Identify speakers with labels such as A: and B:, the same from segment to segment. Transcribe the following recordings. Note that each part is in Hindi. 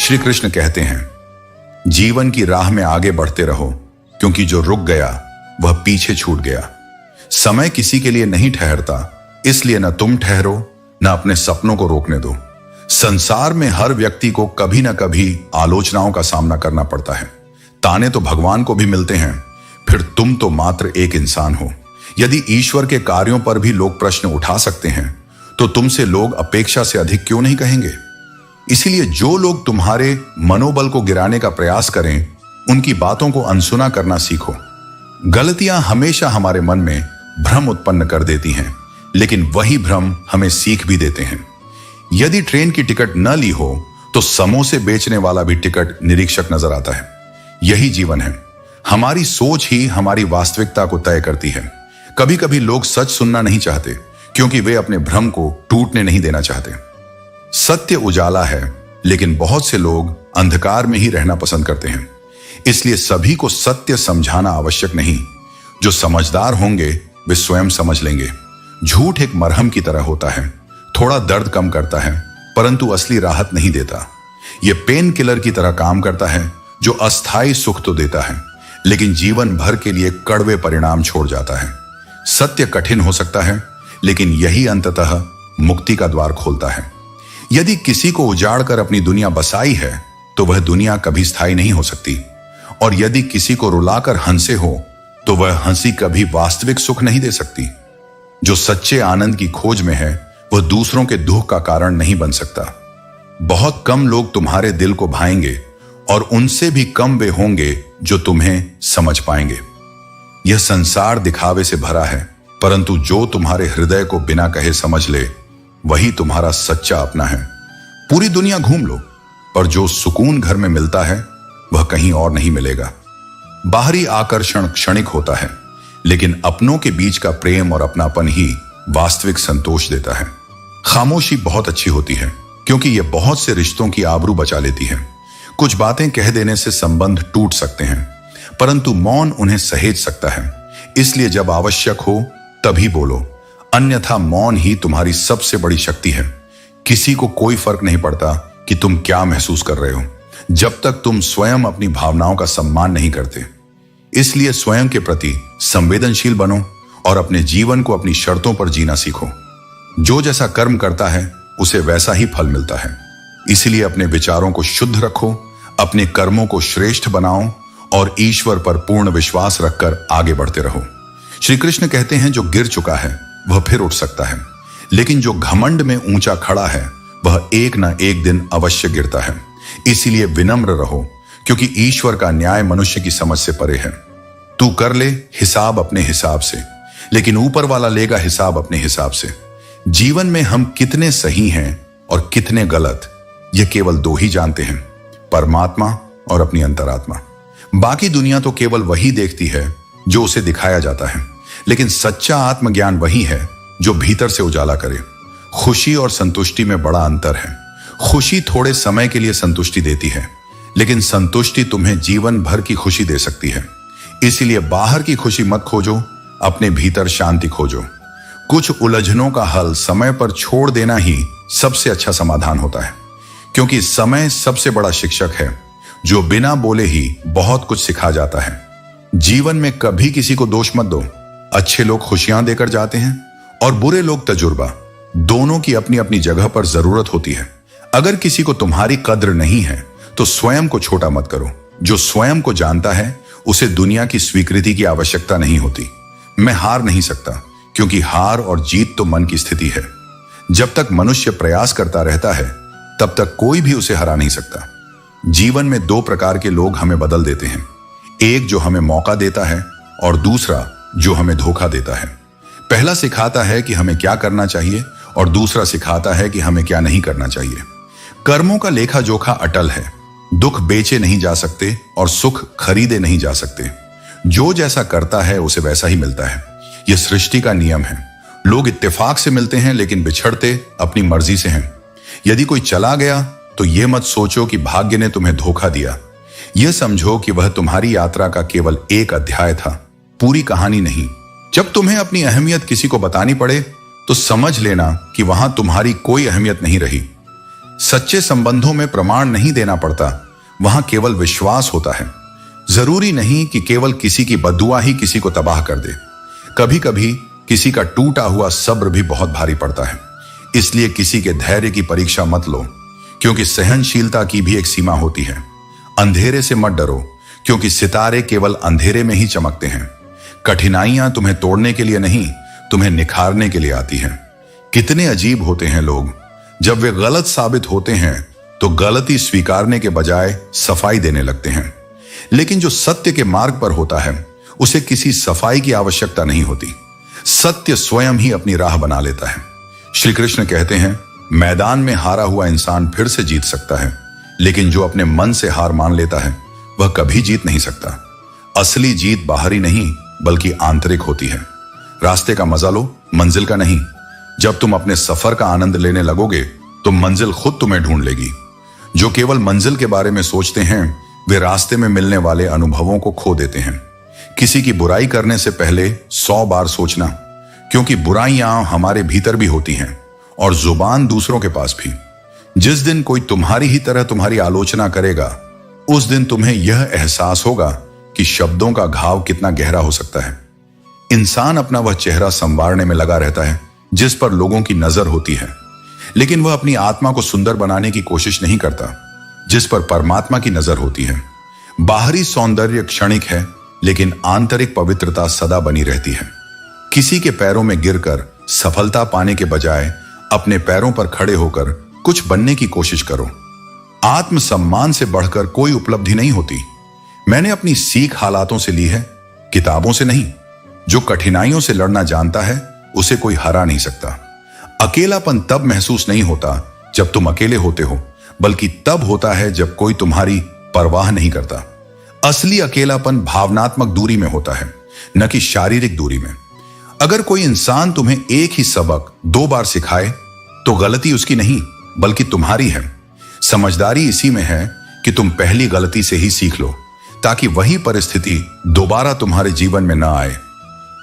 A: श्री कृष्ण कहते हैं, जीवन की राह में आगे बढ़ते रहो, क्योंकि जो रुक गया वह पीछे छूट गया। समय किसी के लिए नहीं ठहरता, इसलिए न तुम ठहरो न अपने सपनों को रोकने दो। संसार में हर व्यक्ति को कभी न कभी आलोचनाओं का सामना करना पड़ता है। ताने तो भगवान को भी मिलते हैं, फिर तुम तो मात्र एक इंसान हो। यदि ईश्वर के कार्यों पर भी लोग प्रश्न उठा सकते हैं, तो तुमसे लोग अपेक्षा से अधिक क्यों नहीं कहेंगे? इसीलिए जो लोग तुम्हारे मनोबल को गिराने का प्रयास करें, उनकी बातों को अनसुना करना सीखो। गलतियां हमेशा हमारे मन में भ्रम उत्पन्न कर देती हैं, लेकिन वही भ्रम हमें सीख भी देते हैं। यदि ट्रेन की टिकट न ली हो, तो समोसे बेचने वाला भी टिकट निरीक्षक नजर आता है। यही जीवन है। हमारी सोच ही हमारी वास्तविकता को तय करती है। कभी कभी लोग सच सुनना नहीं चाहते, क्योंकि वे अपने भ्रम को टूटने नहीं देना चाहते। सत्य उजाला है, लेकिन बहुत से लोग अंधकार में ही रहना पसंद करते हैं। इसलिए सभी को सत्य समझाना आवश्यक नहीं। जो समझदार होंगे वे स्वयं समझ लेंगे। झूठ एक मरहम की तरह होता है, थोड़ा दर्द कम करता है, परंतु असली राहत नहीं देता। यह पेन किलर की तरह काम करता है, जो अस्थायी सुख तो देता है, लेकिन जीवन भर के लिए कड़वे परिणाम छोड़ जाता है। सत्य कठिन हो सकता है, लेकिन यही अंततः मुक्ति का द्वार खोलता है। यदि किसी को उजाड़ कर अपनी दुनिया बसाई है, तो वह दुनिया कभी स्थायी नहीं हो सकती। और यदि किसी को रुलाकर हंसे हो, तो वह हंसी कभी वास्तविक सुख नहीं दे सकती। जो सच्चे आनंद की खोज में है, वह दूसरों के दुख का कारण नहीं बन सकता। बहुत कम लोग तुम्हारे दिल को भाएंगे, और उनसे भी कम वे होंगे जो तुम्हें समझ पाएंगे। यह संसार दिखावे से भरा है, परंतु जो तुम्हारे हृदय को बिना कहे समझ ले, वही तुम्हारा सच्चा अपना है। पूरी दुनिया घूम लो, पर जो सुकून घर में मिलता है, वह कहीं और नहीं मिलेगा। बाहरी आकर्षण क्षणिक होता है, लेकिन अपनों के बीच का प्रेम और अपनापन ही वास्तविक संतोष देता है। खामोशी बहुत अच्छी होती है, क्योंकि यह बहुत से रिश्तों की आबरू बचा लेती है। कुछ बातें कह देने से संबंध टूट सकते हैं, परंतु मौन उन्हें सहेज सकता है। इसलिए जब आवश्यक हो तभी बोलो, अन्यथा मौन ही तुम्हारी सबसे बड़ी शक्ति है। किसी को कोई फर्क नहीं पड़ता कि तुम क्या महसूस कर रहे हो, जब तक तुम स्वयं अपनी भावनाओं का सम्मान नहीं करते। इसलिए स्वयं के प्रति संवेदनशील बनो और अपने जीवन को अपनी शर्तों पर जीना सीखो। जो जैसा कर्म करता है, उसे वैसा ही फल मिलता है। इसलिए अपने विचारों को शुद्ध रखो, अपने कर्मों को श्रेष्ठ बनाओ और ईश्वर पर पूर्ण विश्वास रखकर आगे बढ़ते रहो। श्री कृष्ण कहते हैं, जो गिर चुका है वह फिर उठ सकता है, लेकिन जो घमंड में ऊंचा खड़ा है, वह एक न एक दिन अवश्य गिरता है। इसीलिए विनम्र रहो, क्योंकि ईश्वर का न्याय मनुष्य की समझ से परे है। तू कर ले हिसाब अपने हिसाब से, लेकिन ऊपर वाला लेगा हिसाब अपने हिसाब से। जीवन में हम कितने सही हैं और कितने गलत, यह केवल दो ही जानते हैं, परमात्मा और अपनी अंतरात्मा। बाकी दुनिया तो केवल वही देखती है जो उसे दिखाया जाता है, लेकिन सच्चा आत्मज्ञान वही है जो भीतर से उजाला करे। खुशी और संतुष्टि में बड़ा अंतर है। खुशी थोड़े समय के लिए संतुष्टि देती है, लेकिन संतुष्टि तुम्हें जीवन भर की खुशी दे सकती है। इसीलिए बाहर की खुशी मत खोजो, अपने भीतर शांति खोजो। कुछ उलझनों का हल समय पर छोड़ देना ही सबसे अच्छा समाधान होता है, क्योंकि समय सबसे बड़ा शिक्षक है, जो बिना बोले ही बहुत कुछ सिखा जाता है। जीवन में कभी किसी को दोष मत दो। अच्छे लोग खुशियां देकर जाते हैं और बुरे लोग तजुर्बा। दोनों की अपनी अपनी जगह पर जरूरत होती है। अगर किसी को तुम्हारी कद्र नहीं है, तो स्वयं को छोटा मत करो। जो स्वयं को जानता है, उसे दुनिया की स्वीकृति की आवश्यकता नहीं होती। मैं हार नहीं सकता, क्योंकि हार और जीत तो मन की स्थिति है। जब तक मनुष्य प्रयास करता रहता है, तब तक कोई भी उसे हरा नहीं सकता। जीवन में दो प्रकार के लोग हमें बदल देते हैं, एक जो हमें मौका देता है और दूसरा जो हमें धोखा देता है। पहला सिखाता है कि हमें क्या करना चाहिए और दूसरा सिखाता है कि हमें क्या नहीं करना चाहिए। कर्मों का लेखा जोखा अटल है। दुख बेचे नहीं जा सकते और सुख खरीदे नहीं जा सकते। जो जैसा करता है उसे वैसा ही मिलता है। यह सृष्टि का नियम है। लोग इत्तेफाक से मिलते हैं, लेकिन बिछड़ते अपनी मर्जी से हैं। यदि कोई चला गया, तो यह मत सोचो कि भाग्य ने तुम्हें धोखा दिया। यह समझो कि वह तुम्हारी यात्रा का केवल एक अध्याय था, पूरी कहानी नहीं। जब तुम्हें अपनी अहमियत किसी को बतानी पड़े, तो समझ लेना कि वहां तुम्हारी कोई अहमियत नहीं रही। सच्चे संबंधों में प्रमाण नहीं देना पड़ता, वहां केवल विश्वास होता है। जरूरी नहीं कि केवल किसी की बद्दुआ ही किसी को तबाह कर दे। कभी कभी किसी का टूटा हुआ सब्र भी बहुत भारी पड़ता है। इसलिए किसी के धैर्य की परीक्षा मत लो, क्योंकि सहनशीलता की भी एक सीमा होती है। अंधेरे से मत डरो, क्योंकि सितारे केवल अंधेरे में ही चमकते हैं। कठिनाइयां तुम्हें तोड़ने के लिए नहीं, तुम्हें निखारने के लिए आती हैं। कितने अजीब होते हैं लोग, जब वे गलत साबित होते हैं तो गलती स्वीकारने के बजाय सफाई देने लगते हैं। लेकिन जो सत्य के मार्ग पर होता है उसे किसी सफाई की आवश्यकता नहीं होती। सत्य स्वयं ही अपनी राह बना लेता है। श्री कृष्ण कहते हैं, मैदान में हारा हुआ इंसान फिर से जीत सकता है, लेकिन जो अपने मन से हार मान लेता है वह कभी जीत नहीं सकता। असली जीत बाहरी नहीं बल्कि आंतरिक होती है। रास्ते का मजा लो, मंजिल का नहीं। जब तुम अपने सफर का आनंद लेने लगोगे तो मंजिल खुद तुम्हें ढूंढ लेगी। जो केवल मंजिल के बारे में सोचते हैं वे रास्ते में मिलने वाले अनुभवों को खो देते हैं। किसी की बुराई करने से पहले 100 बार सोचना, क्योंकि बुराइयां हमारे भीतर भी होती हैं और जुबान दूसरों के पास भी। जिस दिन कोई तुम्हारी ही तरह तुम्हारी आलोचना करेगा, उस दिन तुम्हें यह एहसास होगा कि शब्दों का घाव कितना गहरा हो सकता है। इंसान अपना वह चेहरा संवारने में लगा रहता है जिस पर लोगों की नजर होती है, लेकिन वह अपनी आत्मा को सुंदर बनाने की कोशिश नहीं करता जिस पर परमात्मा की नजर होती है। बाहरी सौंदर्य क्षणिक है, लेकिन आंतरिक पवित्रता सदा बनी रहती है। किसी के पैरों में गिरकर सफलता पाने के बजाय अपने पैरों पर खड़े होकर कुछ बनने की कोशिश करो। आत्मसम्मान से बढ़कर कोई उपलब्धि नहीं होती। मैंने अपनी सीख हालातों से ली है, किताबों से नहीं। जो कठिनाइयों से लड़ना जानता है उसे कोई हरा नहीं सकता। अकेलापन तब महसूस नहीं होता जब तुम अकेले होते हो, बल्कि तब होता है जब कोई तुम्हारी परवाह नहीं करता। असली अकेलापन भावनात्मक दूरी में होता है, न कि शारीरिक दूरी में। अगर कोई इंसान तुम्हें एक ही सबक 2 बार सिखाए तो गलती उसकी नहीं बल्कि तुम्हारी है। समझदारी इसी में है कि तुम पहली गलती से ही सीख लो, ताकि वही परिस्थिति दोबारा तुम्हारे जीवन में न आए।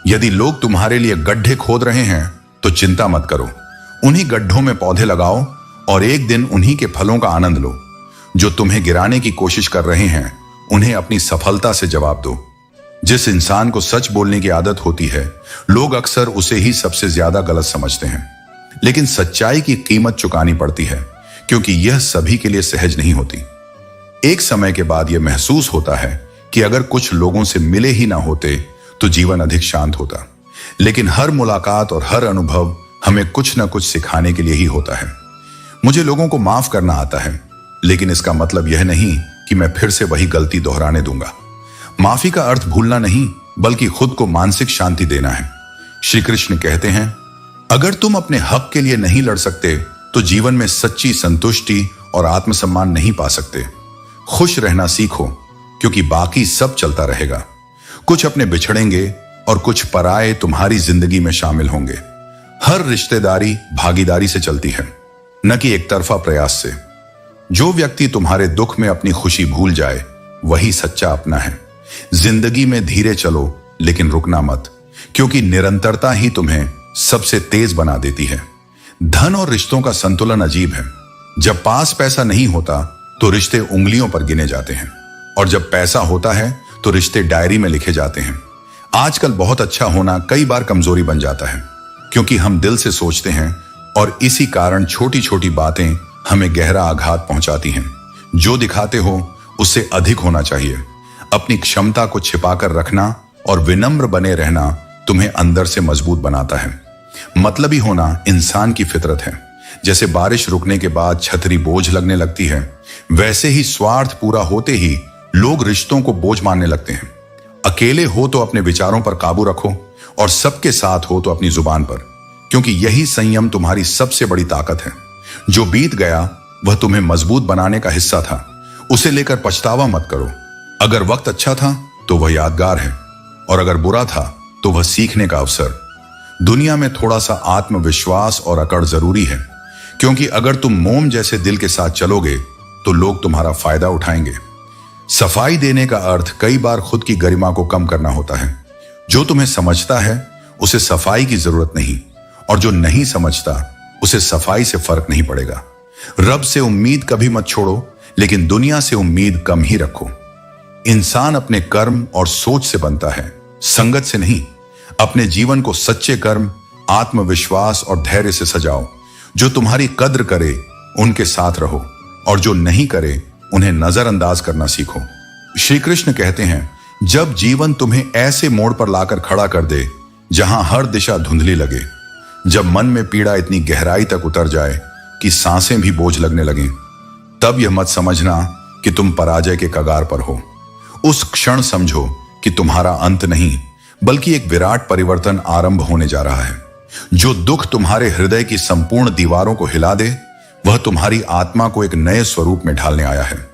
A: यदि लोग तुम्हारे लिए गड्ढे खोद रहे हैं तो चिंता मत करो, उन्हीं गड्ढों में पौधे लगाओ और एक दिन उन्हीं के फलों का आनंद लो। जो तुम्हें गिराने की कोशिश कर रहे हैं उन्हें अपनी सफलता से जवाब दो। जिस इंसान को सच बोलने की आदत होती है, लोग अक्सर उसे ही सबसे ज्यादा गलत समझते हैं। लेकिन सच्चाई की कीमत चुकानी पड़ती है, क्योंकि यह सभी के लिए सहज नहीं होती। एक समय के बाद यह महसूस होता है कि अगर कुछ लोगों से मिले ही ना होते तो जीवन अधिक शांत होता। लेकिन हर मुलाकात और हर अनुभव हमें कुछ ना कुछ सिखाने के लिए ही होता है। मुझे लोगों को माफ करना आता है, लेकिन इसका मतलब यह नहीं कि मैं फिर से वही गलती दोहराने दूंगा। माफी का अर्थ भूलना नहीं बल्कि खुद को मानसिक शांति देना है। श्री कृष्ण कहते हैं, अगर तुम अपने हक के लिए नहीं लड़ सकते तो जीवन में सच्ची संतुष्टि और आत्मसम्मान नहीं पा सकते। खुश रहना सीखो, क्योंकि बाकी सब चलता रहेगा। कुछ अपने बिछड़ेंगे और कुछ पराये तुम्हारी जिंदगी में शामिल होंगे। हर रिश्तेदारी भागीदारी से चलती है, न कि एक तरफा प्रयास से। जो व्यक्ति तुम्हारे दुख में अपनी खुशी भूल जाए वही सच्चा अपना है। जिंदगी में धीरे चलो, लेकिन रुकना मत, क्योंकि निरंतरता ही तुम्हें सबसे तेज बना देती है। धन और रिश्तों का संतुलन अजीब है। जब पास पैसा नहीं होता तो रिश्ते उंगलियों पर गिने जाते हैं, और जब पैसा होता है तो रिश्ते डायरी में लिखे जाते हैं। आजकल बहुत अच्छा होना कई बार कमजोरी बन जाता है, क्योंकि हम दिल से सोचते हैं और इसी कारण छोटी छोटी बातें हमें गहरा आघात पहुंचाती हैं। जो दिखाते हो उससे अधिक होना चाहिए। अपनी क्षमता को छिपाकर रखना और विनम्र बने रहना तुम्हें अंदर से मजबूत बनाता है। मतलबी होना इंसान की फितरत है। जैसे बारिश रुकने के बाद छतरी बोझ लगने लगती है, वैसे ही स्वार्थ पूरा होते ही लोग रिश्तों को बोझ मानने लगते हैं। अकेले हो तो अपने विचारों पर काबू रखो, और सबके साथ हो तो अपनी जुबान पर, क्योंकि यही संयम तुम्हारी सबसे बड़ी ताकत है। जो बीत गया वह तुम्हें मजबूत बनाने का हिस्सा था, उसे लेकर पछतावा मत करो। अगर वक्त अच्छा था तो वह यादगार है, और अगर बुरा था तो वह सीखने का अवसर। दुनिया में थोड़ा सा आत्मविश्वास और अकड़ जरूरी है, क्योंकि अगर तुम मोम जैसे दिल के साथ चलोगे तो लोग तुम्हारा फायदा उठाएंगे। सफाई देने का अर्थ कई बार खुद की गरिमा को कम करना होता है। जो तुम्हें समझता है उसे सफाई की जरूरत नहीं, और जो नहीं समझता उसे सफाई से फर्क नहीं पड़ेगा। रब से उम्मीद कभी मत छोड़ो, लेकिन दुनिया से उम्मीद कम ही रखो। इंसान अपने कर्म और सोच से बनता है, संगत से नहीं। अपने जीवन को सच्चे कर्म, आत्मविश्वास और धैर्य से सजाओ। जो तुम्हारी कद्र करे उनके साथ रहो, और जो नहीं करे उन्हें नजरअंदाज करना सीखो। श्री कृष्ण कहते हैं, जब जीवन तुम्हें ऐसे मोड़ पर लाकर खड़ा कर दे जहां हर दिशा धुंधली लगे, जब मन में पीड़ा इतनी गहराई तक उतर जाए कि सांसें भी बोझ लगने लगें, तब यह मत समझना कि तुम पराजय के कगार पर हो। उस क्षण समझो कि तुम्हारा अंत नहीं, बल्कि एक विराट परिवर्तन आरंभ होने जा रहा है। जो दुख तुम्हारे हृदय की संपूर्ण दीवारों को हिला दे, वह तुम्हारी आत्मा को एक नए स्वरूप में ढालने आया है।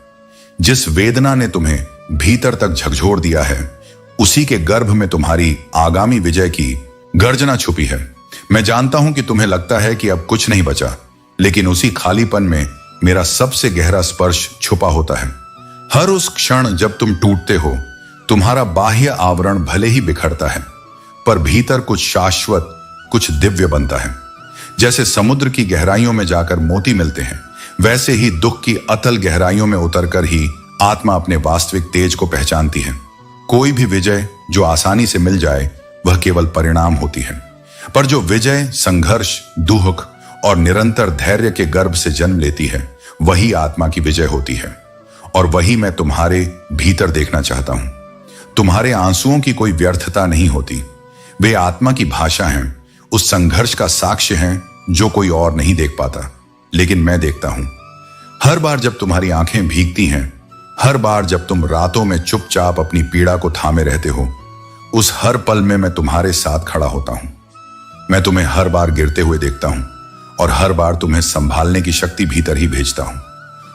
A: जिस वेदना ने तुम्हें भीतर तक झकझोर दिया है, उसी के गर्भ में तुम्हारी आगामी विजय की गर्जना छुपी है। मैं जानता हूं कि तुम्हें लगता है कि अब कुछ नहीं बचा, लेकिन उसी खालीपन में मेरा सबसे गहरा स्पर्श छुपा होता है। हर उस क्षण जब तुम टूटते हो, तुम्हारा बाह्य आवरण भले ही बिखरता है, पर भीतर कुछ शाश्वत, कुछ दिव्य बनता है। जैसे समुद्र की गहराइयों में जाकर मोती मिलते हैं, वैसे ही दुख की अतल गहराइयों में उतरकर ही आत्मा अपने वास्तविक तेज को पहचानती है। कोई भी विजय जो आसानी से मिल जाए, वह केवल परिणाम होती है, पर जो विजय संघर्ष, दुख और निरंतर धैर्य के गर्भ से जन्म लेती है, वही आत्मा की विजय होती है। और वही मैं तुम्हारे भीतर देखना चाहता हूं। तुम्हारे आंसुओं की कोई व्यर्थता नहीं होती, वे आत्मा की भाषा हैं, उस संघर्ष का साक्ष्य हैं जो कोई और नहीं देख पाता, लेकिन मैं देखता हूं। हर बार जब तुम्हारी आंखें भीगती हैं, हर बार जब तुम रातों में चुपचाप अपनी पीड़ा को थामे रहते हो, उस हर पल में मैं तुम्हारे साथ खड़ा होता हूं। मैं तुम्हें हर बार गिरते हुए देखता हूं, और हर बार तुम्हें संभालने की शक्ति भीतर ही भेजता हूं।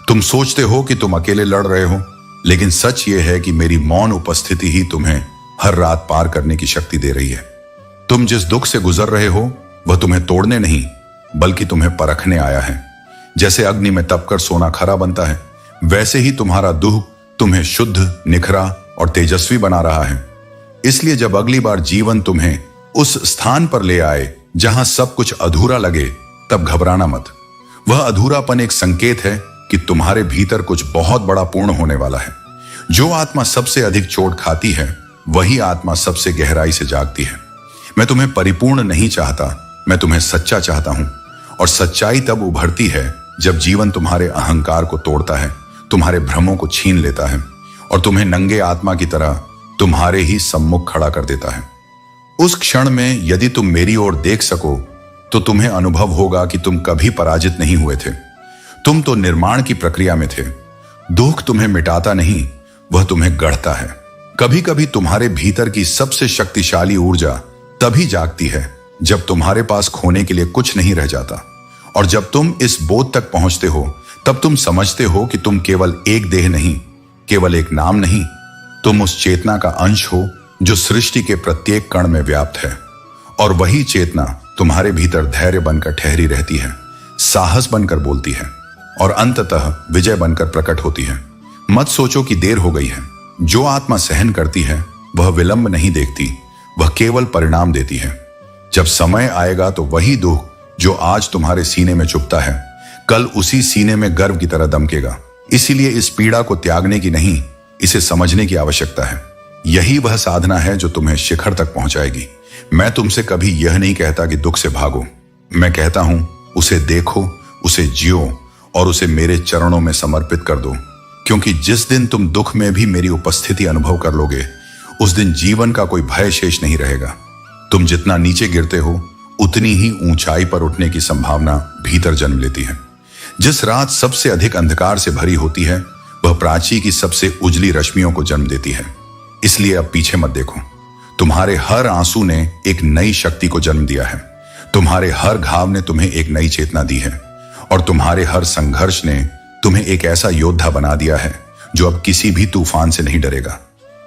A: तुम सोचते हो कि तुम अकेले लड़ रहे हो, लेकिन सच यह है कि मेरी मौन उपस्थिति ही तुम्हें हर रात पार करने की शक्ति दे रही है। तुम जिस दुख से गुजर रहे हो, वह तुम्हें तोड़ने नहीं, बल्कि तुम्हें परखने आया है। जैसे अग्नि में तपकर सोना खरा बनता है, वैसे ही तुम्हारा दुख तुम्हें शुद्ध, निखरा और तेजस्वी बना रहा है। इसलिए जब अगली बार जीवन तुम्हें उस स्थान पर ले आए जहां सब कुछ अधूरा लगे, तब घबराना मत। वह अधूरापन एक संकेत है कि तुम्हारे भीतर कुछ बहुत बड़ा पूर्ण होने वाला है। जो आत्मा सबसे अधिक चोट खाती है, वही आत्मा सबसे गहराई से जागती है। मैं तुम्हें परिपूर्ण नहीं चाहता, मैं तुम्हें सच्चा चाहता हूं। और सच्चाई तब उभरती है जब जीवन तुम्हारे अहंकार को तोड़ता है, तुम्हारे भ्रमों को छीन लेता है, और तुम्हें नंगे आत्मा की तरह तुम्हारे ही सम्मुख खड़ा कर देता है। उस क्षण में यदि तुम मेरी ओर देख सको, तो तुम्हें अनुभव होगा कि तुम कभी पराजित नहीं हुए थे। तुम तो निर्माण की प्रक्रिया में थे। दुख तुम्हें मिटाता नहीं, वह तुम्हें गढ़ता है। कभी कभी तुम्हारे भीतर की सबसे शक्तिशाली ऊर्जा तभी जागती है जब तुम्हारे पास खोने के लिए कुछ नहीं रह जाता। और जब तुम इस बोध तक पहुंचते हो, तब तुम समझते हो कि तुम केवल एक देह नहीं, केवल एक नाम नहीं, तुम उस चेतना का अंश हो जो सृष्टि के प्रत्येक कण में व्याप्त है। और वही चेतना तुम्हारे भीतर धैर्य बनकर ठहरी रहती है, साहस बनकर बोलती है, और अंततः विजय बनकर प्रकट होती है। मत सोचो कि देर हो गई है। जो आत्मा सहन करती है, वह विलंब नहीं देखती, वह केवल परिणाम देती है। जब समय आएगा तो वही दुख जो आज तुम्हारे सीने में चुभता है, कल उसी सीने में गर्व की तरह दमकेगा। इसीलिए इस पीड़ा को त्यागने की नहीं, इसे समझने की आवश्यकता है। यही वह साधना है जो तुम्हें शिखर तक पहुंचाएगी। मैं तुमसे कभी यह नहीं कहता कि दुख से भागो। मैं कहता हूं, उसे देखो, उसे जियो और उसे मेरे चरणों में समर्पित कर दो। क्योंकि जिस दिन तुम दुख में भी मेरी उपस्थिति अनुभव कर लोगे, उस दिन जीवन का कोई भय शेष नहीं रहेगा। तुम जितना नीचे गिरते हो, उतनी ही ऊंचाई पर उठने की संभावना भीतर जन्म लेती है। जिस रात सबसे अधिक अंधकार से भरी होती है, वह प्राची की सबसे उजली रश्मियों को जन्म देती है। इसलिए अब पीछे मत देखो। तुम्हारे हर आंसू ने एक नई शक्ति को जन्म दिया है। तुम्हारे हर घाव ने तुम्हें एक नई चेतना दी है, और तुम्हारे हर संघर्ष ने तुम्हें एक ऐसा योद्धा बना दिया है जो अब किसी भी तूफान से नहीं डरेगा।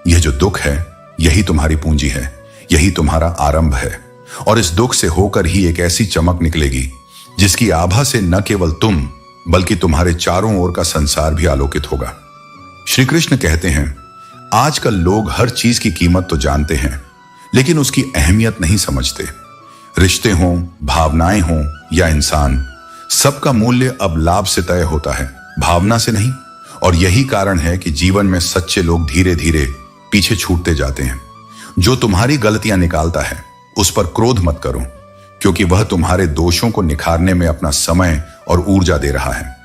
A: यह जो दुख है, यही तुम्हारी पूंजी है, यही तुम्हारा आरंभ है। और इस दुख से होकर ही एक ऐसी चमक निकलेगी जिसकी आभा से न केवल तुम, बल्कि तुम्हारे चारों ओर का संसार भी आलोकित होगा। श्री कृष्ण कहते हैं, आजकल लोग हर चीज की कीमत तो जानते हैं, लेकिन उसकी अहमियत नहीं समझते। रिश्ते हों, भावनाएं हों या इंसान, सबका मूल्य अब लाभ से तय होता है, भावना से नहीं। और यही कारण है कि जीवन में सच्चे लोग धीरे धीरे पीछे छूटते जाते हैं। जो तुम्हारी गलतियां निकालता है उस पर क्रोध मत करो, क्योंकि वह तुम्हारे दोषों को निखारने में अपना समय और ऊर्जा दे रहा है।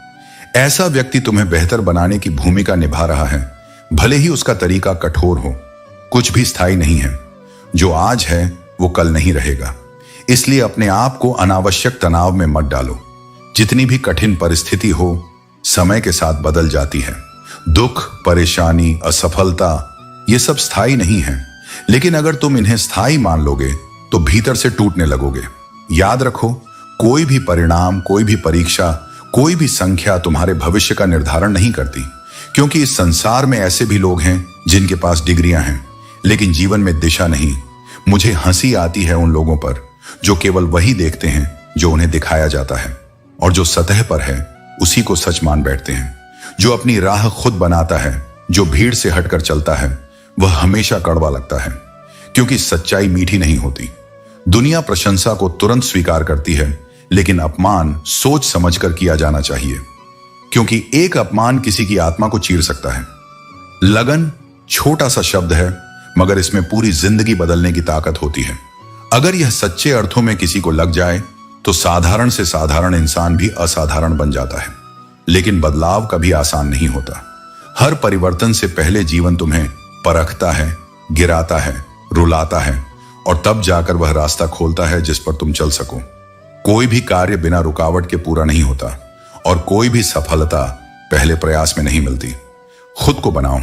A: ऐसा व्यक्ति तुम्हें बेहतर बनाने की भूमिका निभा रहा है, भले ही उसका तरीका कठोर हो। कुछ भी स्थायी नहीं है, जो आज है वो कल नहीं रहेगा। इसलिए अपने आप को अनावश्यक तनाव में मत डालो। जितनी भी कठिन परिस्थिति हो, समय के साथ बदल जाती है। दुख, परेशानी, असफलता ये सब स्थायी नहीं है, लेकिन अगर तुम इन्हें स्थायी मान लोगे तो भीतर से टूटने लगोगे। याद रखो, कोई भी परिणाम, कोई भी परीक्षा, कोई भी संख्या तुम्हारे भविष्य का निर्धारण नहीं करती, क्योंकि इस संसार में ऐसे भी लोग हैं जिनके पास डिग्रियां हैं लेकिन जीवन में दिशा नहीं। मुझे हंसी आती है उन लोगों पर जो केवल वही देखते हैं जो उन्हें दिखाया जाता है, और जो सतह पर है उसी को सच मान बैठते हैं। जो अपनी राह खुद बनाता है, जो भीड़ से हटकर चलता है, वह हमेशा कड़वा लगता है, क्योंकि सच्चाई मीठी नहीं होती। दुनिया प्रशंसा को तुरंत स्वीकार करती है, लेकिन अपमान सोच समझकर किया जाना चाहिए, क्योंकि एक अपमान किसी की आत्मा को चीर सकता है। लगन छोटा सा शब्द है, मगर इसमें पूरी जिंदगी बदलने की ताकत होती है। अगर यह सच्चे अर्थों में किसी को लग जाए तो साधारण से साधारण इंसान भी असाधारण बन जाता है। लेकिन बदलाव कभी आसान नहीं होता। हर परिवर्तन से पहले जीवन तुम्हें परखता है, गिराता है, रुलाता है, और तब जाकर वह रास्ता खोलता है जिस पर तुम चल सको। कोई भी कार्य बिना रुकावट के पूरा नहीं होता, और कोई भी सफलता पहले प्रयास में नहीं मिलती। खुद को बनाओ।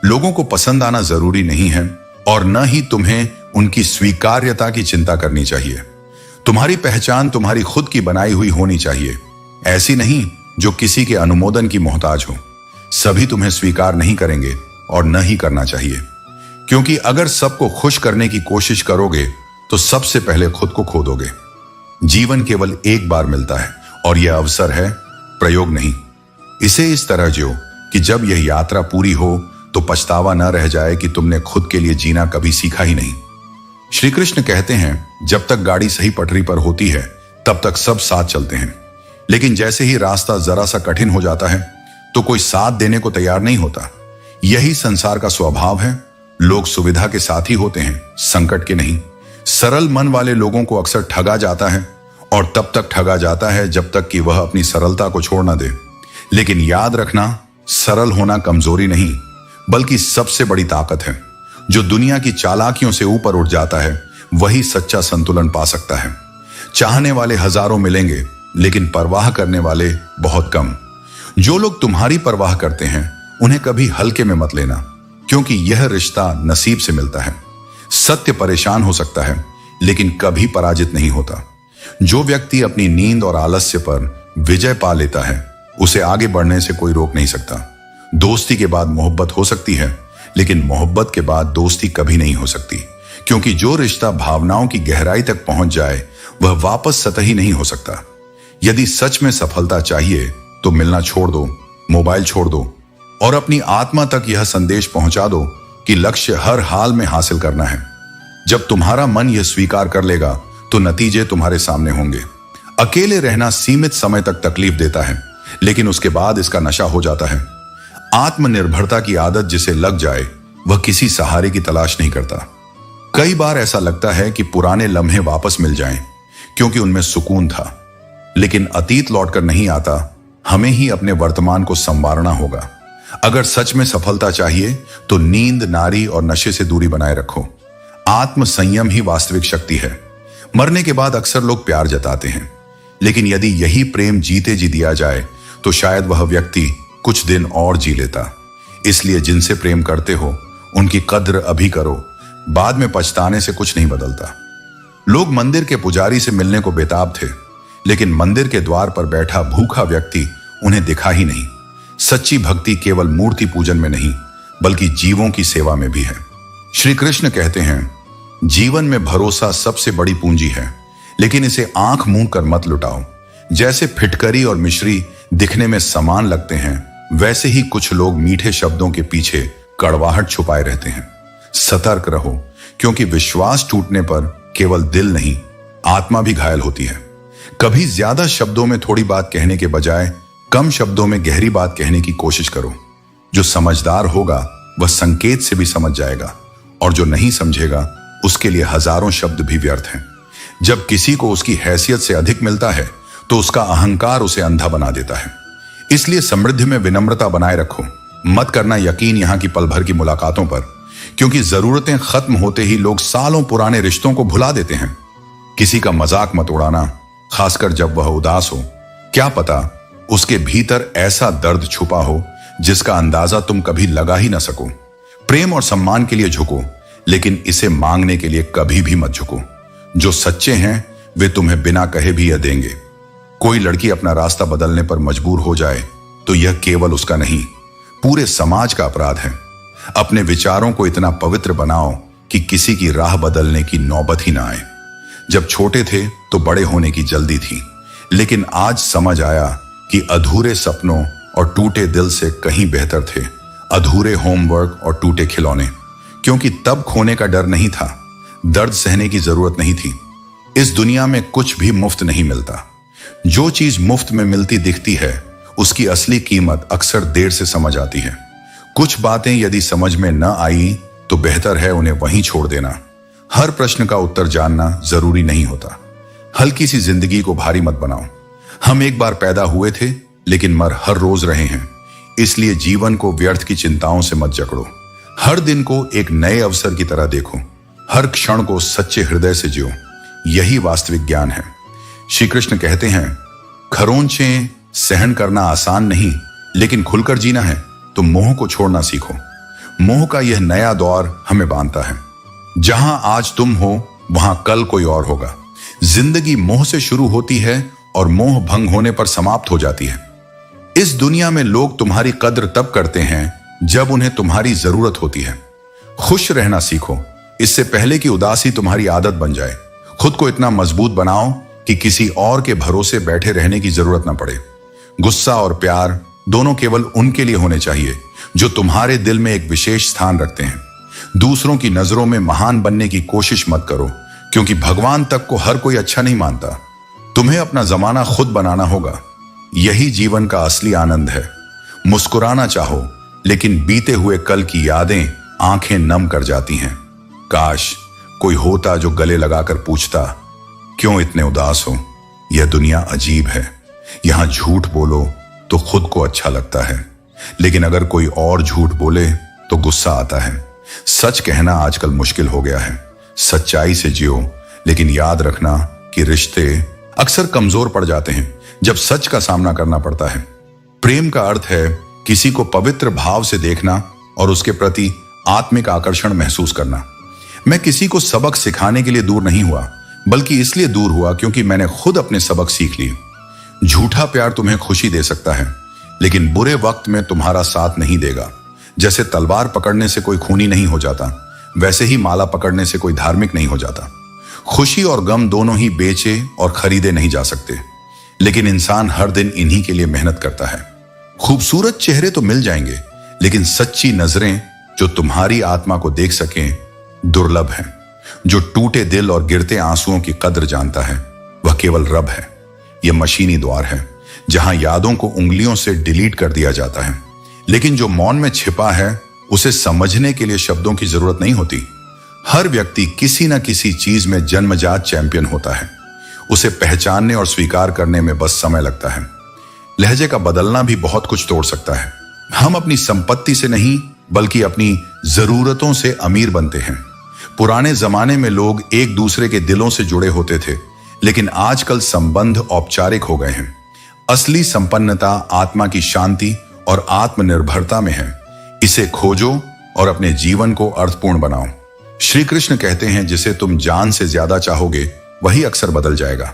A: लोगों को पसंद आना जरूरी नहीं है, और न ही तुम्हें उनकी स्वीकार्यता की चिंता करनी चाहिए। तुम्हारी पहचान तुम्हारी खुद की बनाई हुई होनी चाहिए, ऐसी नहीं जो किसी के अनुमोदन की मोहताज हो। सभी तुम्हें स्वीकार नहीं करेंगे और न ही करना चाहिए, क्योंकि अगर सबको खुश करने की कोशिश करोगे तो सबसे पहले खुद को खो दोगे। जीवन केवल एक बार मिलता है, और यह अवसर है, प्रयोग नहीं। इसे इस तरह जियो कि जब यह यात्रा पूरी हो तो पछतावा न रह जाए कि तुमने खुद के लिए जीना कभी सीखा ही नहीं। श्री कृष्ण कहते हैं, जब तक गाड़ी सही पटरी पर होती है तब तक सब साथ चलते हैं, लेकिन जैसे ही रास्ता जरा सा कठिन हो जाता है तो कोई साथ देने को तैयार नहीं होता। यही संसार का स्वभाव है। लोग सुविधा के साथी होते हैं, संकट के नहीं। सरल मन वाले लोगों को अक्सर ठगा जाता है, और तब तक ठगा जाता है जब तक कि वह अपनी सरलता को छोड़ न दे। लेकिन याद रखना, सरल होना कमजोरी नहीं बल्कि सबसे बड़ी ताकत है। जो दुनिया की चालाकियों से ऊपर उठ जाता है वही सच्चा संतुलन पा सकता है। चाहने वाले हजारों मिलेंगे, लेकिन परवाह करने वाले बहुत कम। जो लोग तुम्हारी परवाह करते हैं उन्हें कभी हल्के में मत लेना, क्योंकि यह रिश्ता नसीब से मिलता है। सत्य परेशान हो सकता है, लेकिन कभी पराजित नहीं होता। जो व्यक्ति अपनी नींद और आलस्य पर विजय पा लेता है उसे आगे बढ़ने से कोई रोक नहीं सकता। दोस्ती के बाद मोहब्बत हो सकती है, लेकिन मोहब्बत के बाद दोस्ती कभी नहीं हो सकती, क्योंकि जो रिश्ता भावनाओं की गहराई तक पहुंच जाए वह वापस सतही नहीं हो सकता। यदि सच में सफलता चाहिए तो मिलना छोड़ दो, मोबाइल छोड़ दो, और अपनी आत्मा तक यह संदेश पहुंचा दो कि लक्ष्य हर हाल में हासिल करना है। जब तुम्हारा मन यह स्वीकार कर लेगा तो नतीजे तुम्हारे सामने होंगे। अकेले रहना सीमित समय तक तकलीफ देता है, लेकिन उसके बाद इसका नशा हो जाता है। आत्मनिर्भरता की आदत जिसे लग जाए वह किसी सहारे की तलाश नहीं करता। कई बार ऐसा लगता है कि पुराने लम्हे वापस मिल जाएं, क्योंकि उनमें सुकून था, लेकिन अतीत लौटकर नहीं आता। हमें ही अपने वर्तमान को संवारना होगा। अगर सच में सफलता चाहिए तो नींद, नारी और नशे से दूरी बनाए रखो। आत्म संयम ही वास्तविक शक्ति है। मरने के बाद अक्सर लोग प्यार जताते हैं, लेकिन यदि यही प्रेम जीते जी दिया जाए तो शायद वह व्यक्ति कुछ दिन और जी लेता। इसलिए जिनसे प्रेम करते हो उनकी कद्र अभी करो, बाद में पछताने से कुछ नहीं बदलता। लोग मंदिर के पुजारी से मिलने को बेताब थे, लेकिन मंदिर के द्वार पर बैठा भूखा व्यक्ति उन्हें दिखा ही नहीं। सच्ची भक्ति केवल मूर्ति पूजन में नहीं बल्कि जीवों की सेवा में भी है। श्री कृष्ण कहते हैं, जीवन में भरोसा सबसे बड़ी पूंजी है, लेकिन इसे आंख मूंद कर मत लुटाओ। जैसे फिटकरी और मिश्री दिखने में समान लगते हैं, वैसे ही कुछ लोग मीठे शब्दों के पीछे कड़वाहट छुपाए रहते हैं। सतर्क रहो, क्योंकि विश्वास टूटने पर केवल दिल नहीं, आत्मा भी घायल होती है। कभी ज्यादा शब्दों में थोड़ी बात कहने के बजाय कम शब्दों में गहरी बात कहने की कोशिश करो। जो समझदार होगा वह संकेत से भी समझ जाएगा, और जो नहीं समझेगा उसके लिए हजारों शब्द भी व्यर्थ हैं। जब किसी को उसकी हैसियत से अधिक मिलता है तो उसका अहंकार उसे अंधा बना देता है। इसलिए समृद्धि में विनम्रता बनाए रखो। मत करना यकीन यहां की पल भर की मुलाकातों पर, क्योंकि जरूरतें खत्म होते ही लोग सालों पुराने रिश्तों को भुला देते हैं। किसी का मजाक मत उड़ाना, खासकर जब वह उदास हो। क्या पता उसके भीतर ऐसा दर्द छुपा हो जिसका अंदाजा तुम कभी लगा ही ना सको। प्रेम और सम्मान के लिए झुको, लेकिन इसे मांगने के लिए कभी भी मत झुको। जो सच्चे हैं वे तुम्हें बिना कहे भी यह देंगे। कोई लड़की अपना रास्ता बदलने पर मजबूर हो जाए तो यह केवल उसका नहीं, पूरे समाज का अपराध है। अपने विचारों को इतना पवित्र बनाओ कि किसी की राह बदलने की नौबत ही ना आए। जब छोटे थे तो बड़े होने की जल्दी थी, लेकिन आज समझ आया कि अधूरे सपनों और टूटे दिल से कहीं बेहतर थे अधूरे होमवर्क और टूटे खिलौने। क्योंकि तब खोने का डर नहीं था, दर्द सहने की जरूरत नहीं थी। इस दुनिया में कुछ भी मुफ्त नहीं मिलता। जो चीज मुफ्त में मिलती दिखती है उसकी असली कीमत अक्सर देर से समझ आती है। कुछ बातें यदि समझ में न आई तो बेहतर है उन्हें वहीं छोड़ देना। हर प्रश्न का उत्तर जानना जरूरी नहीं होता। हल्की सी जिंदगी को भारी मत बनाओ। हम एक बार पैदा हुए थे लेकिन मर हर रोज रहे हैं। इसलिए जीवन को व्यर्थ की चिंताओं से मत जकड़ो। हर दिन को एक नए अवसर की तरह देखो। हर क्षण को सच्चे हृदय से जियो। यही वास्तविक ज्ञान है। श्री कृष्ण कहते हैं, खरोंचें सहन करना आसान नहीं, लेकिन खुलकर जीना है तो मोह को छोड़ना सीखो। मोह का यह नया दौर हमें बांधता है। जहां आज तुम हो वहां कल कोई और होगा। जिंदगी मोह से शुरू होती है और मोह भंग होने पर समाप्त हो जाती है। इस दुनिया में लोग तुम्हारी कद्र तब करते हैं जब उन्हें तुम्हारी जरूरत होती है। खुश रहना सीखो, इससे पहले कि उदासी तुम्हारी आदत बन जाए। खुद को इतना मजबूत बनाओ कि किसी और के भरोसे बैठे रहने की जरूरत ना पड़े। गुस्सा और प्यार दोनों केवल उनके लिए होने चाहिए जो तुम्हारे दिल में एक विशेष स्थान रखते हैं। दूसरों की नजरों में महान बनने की कोशिश मत करो, क्योंकि भगवान तक को हर कोई अच्छा नहीं मानता। तुम्हें अपना जमाना खुद बनाना होगा। यही जीवन का असली आनंद है। मुस्कुराना चाहो, लेकिन बीते हुए कल की यादें आंखें नम कर जाती हैं। काश कोई होता जो गले लगाकर पूछता, क्यों इतने उदास हो? यह दुनिया अजीब है। यहां झूठ बोलो तो खुद को अच्छा लगता है, लेकिन अगर कोई और झूठ बोले तो गुस्सा आता है। सच कहना आजकल मुश्किल हो गया है। सच्चाई से जियो, लेकिन याद रखना कि रिश्ते अक्सर कमजोर पड़ जाते हैं जब सच का सामना करना पड़ता है। प्रेम का अर्थ है किसी को पवित्र भाव से देखना और उसके प्रति आत्मिक आकर्षण महसूस करना। मैं किसी को सबक सिखाने के लिए दूर नहीं हुआ, बल्कि इसलिए दूर हुआ क्योंकि मैंने खुद अपने सबक सीख लिए। झूठा प्यार तुम्हें खुशी दे सकता है, लेकिन बुरे वक्त में तुम्हारा साथ नहीं देगा। जैसे तलवार पकड़ने से कोई खूनी नहीं हो जाता, वैसे ही माला पकड़ने से कोई धार्मिक नहीं हो जाता। खुशी और गम दोनों ही बेचे और खरीदे नहीं जा सकते, लेकिन इंसान हर दिन इन्हीं के लिए मेहनत करता है। खूबसूरत चेहरे तो मिल जाएंगे, लेकिन सच्ची नजरें जो तुम्हारी आत्मा को देख सकें दुर्लभ है। जो टूटे दिल और गिरते आंसुओं की कद्र जानता है वह केवल रब है। यह मशीनी द्वार है जहां यादों को उंगलियों से डिलीट कर दिया जाता है, लेकिन जो मौन में छिपा है उसे समझने के लिए शब्दों की जरूरत नहीं होती। हर व्यक्ति किसी न किसी चीज में जन्मजात चैंपियन होता है। उसे पहचानने और स्वीकार करने में बस समय लगता है। लहजे का बदलना भी बहुत कुछ तोड़ सकता है। हम अपनी संपत्ति से नहीं, बल्कि अपनी जरूरतों से अमीर बनते हैं। पुराने जमाने में लोग एक दूसरे के दिलों से जुड़े होते थे, लेकिन आजकल संबंध औपचारिक हो गए हैं। असली संपन्नता आत्मा की शांति और आत्मनिर्भरता में है। इसे खोजो और अपने जीवन को अर्थपूर्ण बनाओ। श्री कृष्ण कहते हैं, जिसे तुम जान से ज्यादा चाहोगे वही अक्सर बदल जाएगा,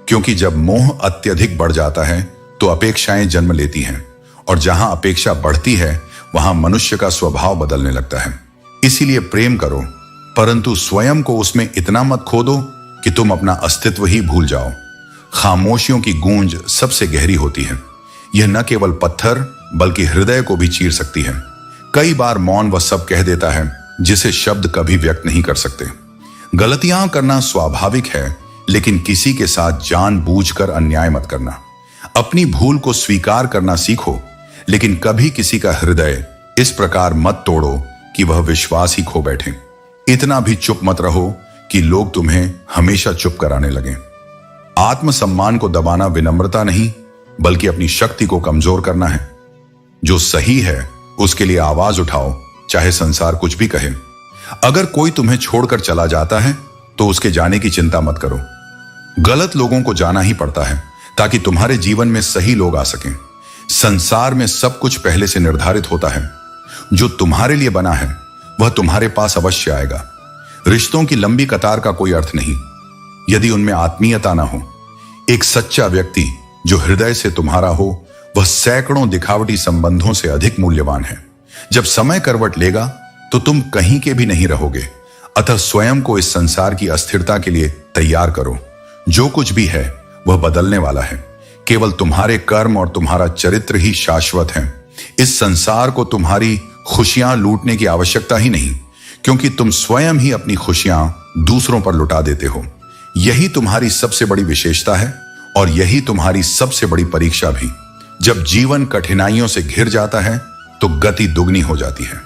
A: क्योंकि जब मोह अत्यधिक बढ़ जाता है तो अपेक्षाएं जन्म लेती हैं, और जहां अपेक्षा बढ़ती है वहां मनुष्य का स्वभाव बदलने लगता है। इसीलिए प्रेम करो, परंतु स्वयं को उसमें इतना मत खो दो कि तुम अपना अस्तित्व ही भूल जाओ। खामोशियों की गूंज सबसे गहरी होती है। यह न केवल पत्थर बल्कि हृदय को भी चीर सकती है। कई बार मौन वह सब कह देता है जिसे शब्द कभी व्यक्त नहीं कर सकते। गलतियां करना स्वाभाविक है, लेकिन किसी के साथ जानबूझकर अन्याय मत करना। अपनी भूल को स्वीकार करना सीखो, लेकिन कभी किसी का हृदय इस प्रकार मत तोड़ो कि वह विश्वास ही खो बैठे। इतना भी चुप मत रहो कि लोग तुम्हें हमेशा चुप कराने लगें। आत्मसम्मान को दबाना विनम्रता नहीं, बल्कि अपनी शक्ति को कमजोर करना है। जो सही है उसके लिए आवाज उठाओ, चाहे संसार कुछ भी कहे। अगर कोई तुम्हें छोड़कर चला जाता है तो उसके जाने की चिंता मत करो। गलत लोगों को जाना ही पड़ता है ताकि तुम्हारे जीवन में सही लोग आ सकें। संसार में सब कुछ पहले से निर्धारित होता है। जो तुम्हारे लिए बना है वह तुम्हारे पास अवश्य आएगा। रिश्तों की लंबी कतार का कोई अर्थ नहीं यदि उनमें आत्मीयता ना हो। एक सच्चा व्यक्ति जो हृदय से तुम्हारा हो, वह सैकड़ों दिखावटी संबंधों से अधिक मूल्यवान है। जब समय करवट लेगा तो तुम कहीं के भी नहीं रहोगे। अतः स्वयं को इस संसार की अस्थिरता के लिए तैयार करो। जो कुछ भी है वह बदलने वाला है। केवल तुम्हारे कर्म और तुम्हारा चरित्र ही शाश्वत है। इस संसार को तुम्हारी खुशियां लूटने की आवश्यकता ही नहीं, क्योंकि तुम स्वयं ही अपनी खुशियां दूसरों पर लुटा देते हो। यही तुम्हारी सबसे बड़ी विशेषता है और यही तुम्हारी सबसे बड़ी परीक्षा भी। जब जीवन कठिनाइयों से घिर जाता है तो गति दुगनी हो जाती है,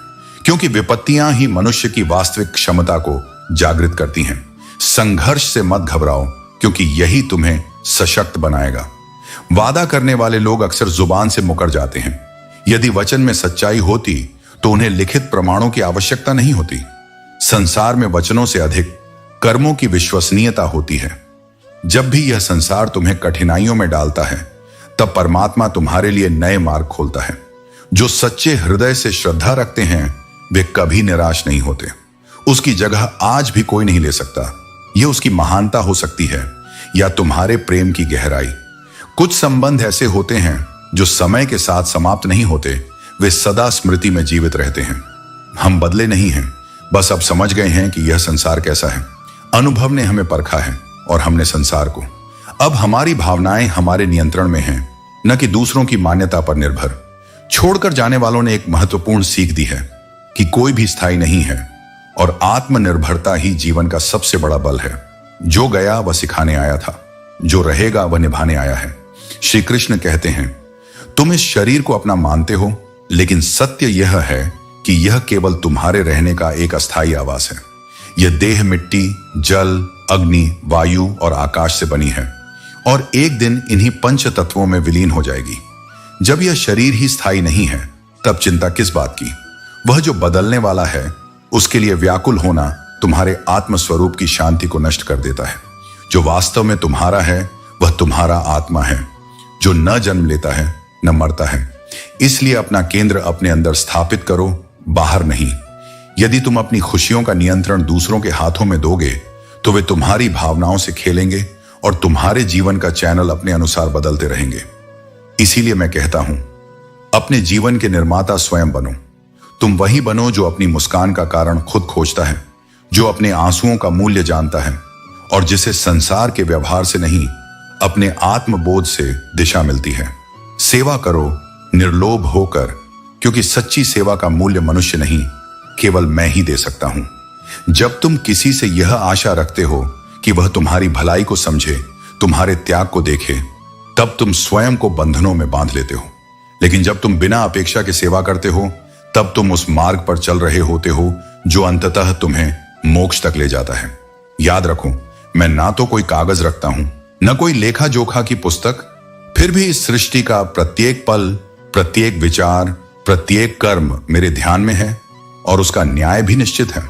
A: क्योंकि विपत्तियां ही मनुष्य की वास्तविक क्षमता को जागृत करती हैं। संघर्ष से मत घबराओ, क्योंकि यही तुम्हें सशक्त बनाएगा। वादा करने वाले लोग अक्सर जुबान से मुकर जाते हैं। यदि वचन में सच्चाई होती तो उन्हें लिखित प्रमाणों की आवश्यकता नहीं होती। संसार में वचनों से अधिक कर्मों की विश्वसनीयता होती है। जब भी यह संसार तुम्हें कठिनाइयों में डालता है, तब परमात्मा तुम्हारे लिए नए मार्ग खोलता है। जो सच्चे हृदय से श्रद्धा रखते हैं वे कभी निराश नहीं होते। उसकी जगह आज भी कोई नहीं ले सकता। यह उसकी महानता हो सकती है या तुम्हारे प्रेम की गहराई। कुछ संबंध ऐसे होते हैं जो समय के साथ समाप्त नहीं होते, वे सदा स्मृति में जीवित रहते हैं। हम बदले नहीं हैं, बस अब समझ गए हैं कि यह संसार कैसा है। अनुभव ने हमें परखा है और हमने संसार को। अब हमारी भावनाएं हमारे नियंत्रण में हैं, न कि दूसरों की मान्यता पर निर्भर। छोड़कर जाने वालों ने एक महत्वपूर्ण सीख दी है कि कोई भी स्थायी नहीं है और आत्मनिर्भरता ही जीवन का सबसे बड़ा बल है। जो गया वह सिखाने आया था, जो रहेगा वह निभाने आया है। श्री कृष्ण कहते हैं, तुम इस शरीर को अपना मानते हो, लेकिन सत्य यह है कि यह केवल तुम्हारे रहने का एक अस्थायी आवास है। यह देह मिट्टी, जल, अग्नि, वायु और आकाश से बनी है और एक दिन इन्हीं पंच तत्वों में विलीन हो जाएगी। जब यह शरीर ही स्थायी नहीं है, तब चिंता किस बात की। वह जो बदलने वाला है, उसके लिए व्याकुल होना तुम्हारे आत्मस्वरूप की शांति को नष्ट कर देता है। जो वास्तव में तुम्हारा है वह तुम्हारा आत्मा है, जो न जन्म लेता है न मरता है। इसलिए अपना केंद्र अपने अंदर स्थापित करो, बाहर नहीं। यदि तुम अपनी खुशियों का नियंत्रण दूसरों के हाथों में दोगे तो वे तुम्हारी भावनाओं से खेलेंगे और तुम्हारे जीवन का चैनल अपने अनुसार बदलते रहेंगे। इसीलिए मैं कहता हूं, अपने जीवन के निर्माता स्वयं बनो। तुम वही बनो जो अपनी मुस्कान का कारण खुद खोजता है, जो अपने आंसुओं का मूल्य जानता है और जिसे संसार के व्यवहार से नहीं, अपने आत्मबोध से दिशा मिलती है। सेवा करो निर्लोभ होकर, क्योंकि सच्ची सेवा का मूल्य मनुष्य नहीं, केवल मैं ही दे सकता हूं। जब तुम किसी से यह आशा रखते हो कि वह तुम्हारी भलाई को समझे, तुम्हारे त्याग को देखे, तब तुम स्वयं को बंधनों में बांध लेते हो। लेकिन जब तुम बिना अपेक्षा के सेवा करते हो, तब तुम उस मार्ग पर चल रहे होते हो जो अंततः तुम्हें मोक्ष तक ले जाता है। याद रखो, मैं ना तो कोई कागज रखता हूं, न कोई लेखा जोखा की पुस्तक, फिर भी इस सृष्टि का प्रत्येक पल, प्रत्येक विचार, प्रत्येक कर्म मेरे ध्यान में है और उसका न्याय भी निश्चित है।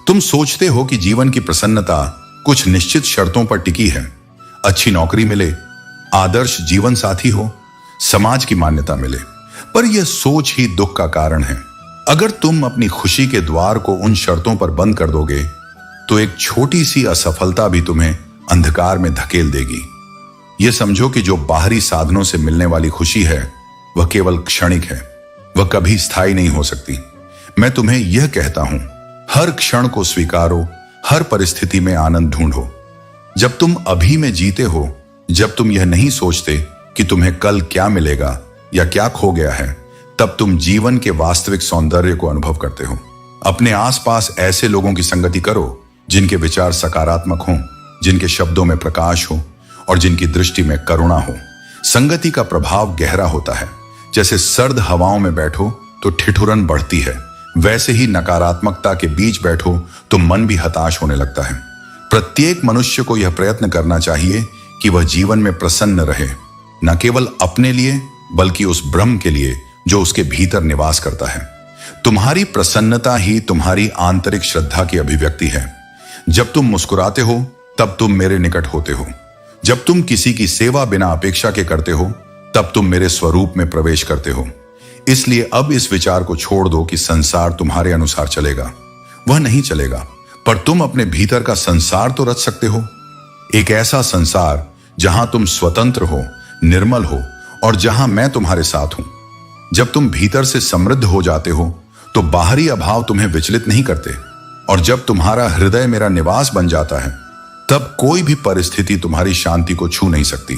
A: तुम सोचते हो कि जीवन की प्रसन्नता कुछ निश्चित शर्तों पर टिकी है। अच्छी नौकरी मिले, आदर्श जीवन साथी हो, समाज की मान्यता मिले, पर यह सोच ही दुख का कारण है। अगर तुम अपनी खुशी के द्वार को उन शर्तों पर बंद कर दोगे तो एक छोटी सी असफलता भी तुम्हें अंधकार में धकेल देगी। यह समझो कि जो बाहरी साधनों से मिलने वाली खुशी है वह केवल क्षणिक है, वह कभी स्थायी नहीं हो सकती। मैं तुम्हें यह कहता हूं, हर क्षण को स्वीकारो, हर परिस्थिति में आनंद ढूंढो। जब तुम अभी में जीते हो, जब तुम यह नहीं सोचते कि तुम्हें कल क्या मिलेगा या क्या खो गया है, तब तुम जीवन के वास्तविक सौंदर्य को अनुभव करते हो। अपने आसपास ऐसे लोगों की संगति करो जिनके विचार सकारात्मक हों, जिनके शब्दों में प्रकाश हो और जिनकी दृष्टि में करुणा हो। संगति का प्रभाव गहरा होता है। जैसे सर्द हवाओं में बैठो तो ठिठुरन बढ़ती है, वैसे ही नकारात्मकता के बीच बैठो तो मन भी हताश होने लगता है। प्रत्येक मनुष्य को यह प्रयत्न करना चाहिए कि वह जीवन में प्रसन्न रहे, न केवल अपने लिए बल्कि उस ब्रह्म के लिए जो उसके भीतर निवास करता है। तुम्हारी प्रसन्नता ही तुम्हारी आंतरिक श्रद्धा की अभिव्यक्ति है। जब तुम मुस्कुराते हो तब तुम मेरे निकट होते हो। जब तुम किसी की सेवा बिना अपेक्षा के करते हो तब तुम मेरे स्वरूप में प्रवेश करते हो। इसलिए अब इस विचार को छोड़ दो कि संसार तुम्हारे अनुसार चलेगा। वह नहीं चलेगा, पर तुम अपने भीतर का संसार तो रच सकते हो। एक ऐसा संसार जहां तुम स्वतंत्र हो, निर्मल हो और जहां मैं तुम्हारे साथ हूं। जब तुम भीतर से समृद्ध हो जाते हो तो बाहरी अभाव तुम्हें विचलित नहीं करते, और जब तुम्हारा हृदय मेरा निवास बन जाता है तब कोई भी परिस्थिति तुम्हारी शांति को छू नहीं सकती।